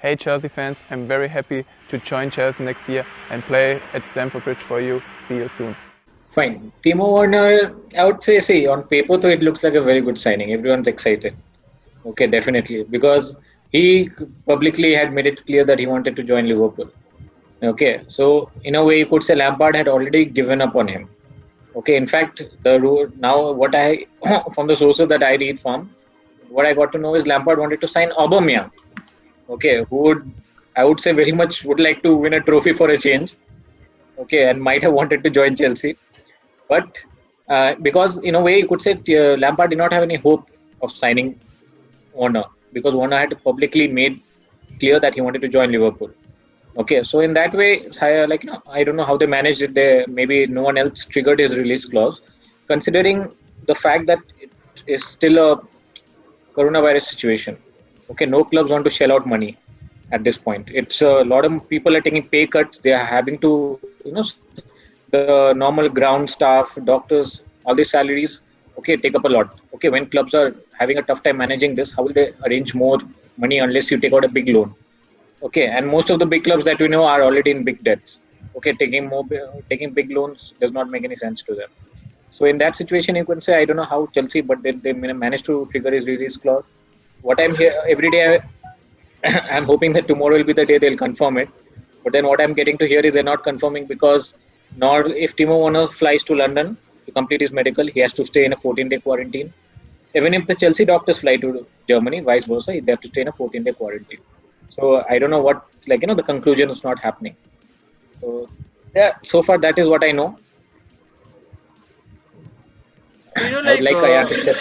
Hey Chelsea fans, I'm very happy to join Chelsea next year and play at Stamford Bridge for you. See you soon. Fine. Timo Werner, I would say, see, on paper, though, it looks like a very good signing. Everyone's excited. Okay, definitely. Because he publicly had made it clear that he wanted to join Liverpool. Okay, so in a way, you could say Lampard had already given up on him. Okay, in fact, now what I, from the sources that I read from, what I got to know is Lampard wanted to sign Aubameyang. Okay, who would, I would say, very much would like to win a trophy for a change. Okay, and might have wanted to join Chelsea. But because in a way you could say Lampard did not have any hope of signing Warner because Warner had publicly made clear that he wanted to join Liverpool. Okay, so in that way, like I don't know how they managed it. There, maybe no one else triggered his release clause, considering the fact that it is still a coronavirus situation. Okay, no clubs want to shell out money at this point. It's a lot of people are taking pay cuts. They are having to, the normal ground staff, doctors, all these salaries, okay, take up a lot. Okay, when clubs are having a tough time managing this, how will they arrange more money unless you take out a big loan? Okay, and most of the big clubs that we know are already in big debts. Okay, taking big loans does not make any sense to them. So in that situation, you can say I don't know how Chelsea, but they managed to trigger his release clause. What I'm here every day, I'm hoping that tomorrow will be the day they'll confirm it. But then what I'm getting to hear is they're not confirming because nor if Timo Werner flies to London to complete his medical, he has to stay in a 14-day quarantine. Even if the Chelsea doctors fly to Germany, vice versa, they have to stay in a 14-day quarantine. So I don't know what, like, the conclusion is not happening. So yeah, so far that is what I know. So I would like Ayan to share.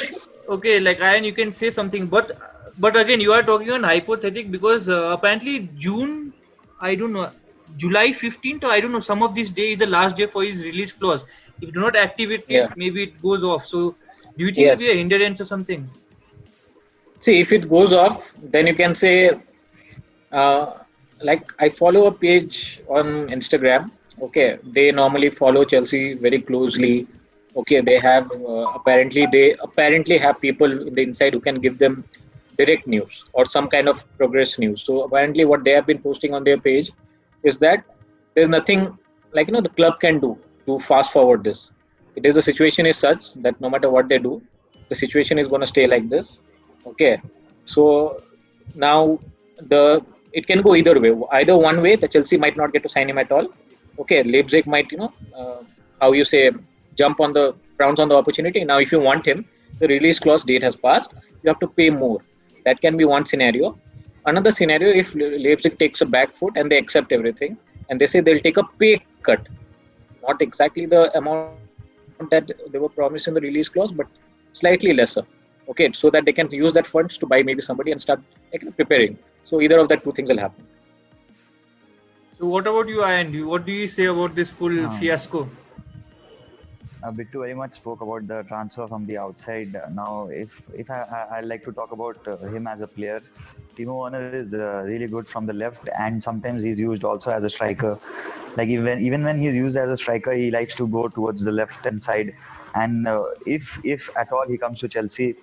okay, like Ian, you can say something, but again, you are talking on hypothetical because apparently June, I don't know, July 15th or I don't know, some of this day is the last day for his release clause. If you do not activate it, Yeah. maybe it goes off. So do you think it will be Yes. a hindrance or something? See, if it goes off, then you can say, uh, like I follow a page on Instagram. Okay, they normally follow Chelsea very closely. Okay, they apparently have people in the inside who can give them direct news or some kind of progress news. So apparently, what they have been posting on their page is that there's nothing like the club can do to fast forward this. It is the situation is such that no matter what they do, the situation is going to stay like this. Okay, so now the it can go either way. Either one way, the Chelsea might not get to sign him at all. Okay, Leipzig might, how you say, jump on the pounce on the opportunity. Now, if you want him, the release clause date has passed. You have to pay more. That can be one scenario. Another scenario, if Leipzig takes a back foot and they accept everything, and they say they'll take a pay cut, not exactly the amount that they were promised in the release clause, but slightly lesser. Okay, so that they can use that funds to buy maybe somebody and start preparing. So either of that two things will happen. So what about you, Ian? What do you say about this full Um, fiasco? Bittu very much spoke about the transfer from the outside. Now, if I like to talk about him as a player, Timo Werner is really good from the left, and sometimes he's used also as a striker. Like even when he's used as a striker, he likes to go towards the left hand side. And if at all he comes to Chelsea,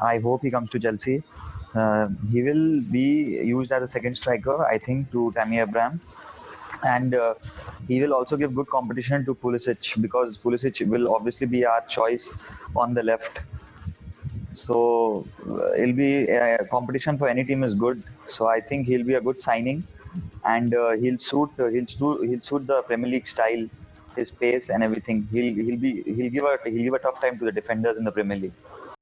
I hope he comes to Chelsea. He will be used as a second striker, I think, to Tammy Abraham, and he will also give good competition to Pulisic because Pulisic will obviously be our choice on the left. So it'll be competition for any team is good. So I think he'll be a good signing, and he'll suit the Premier League style, his pace and everything. He'll give a tough time to the defenders in the Premier League.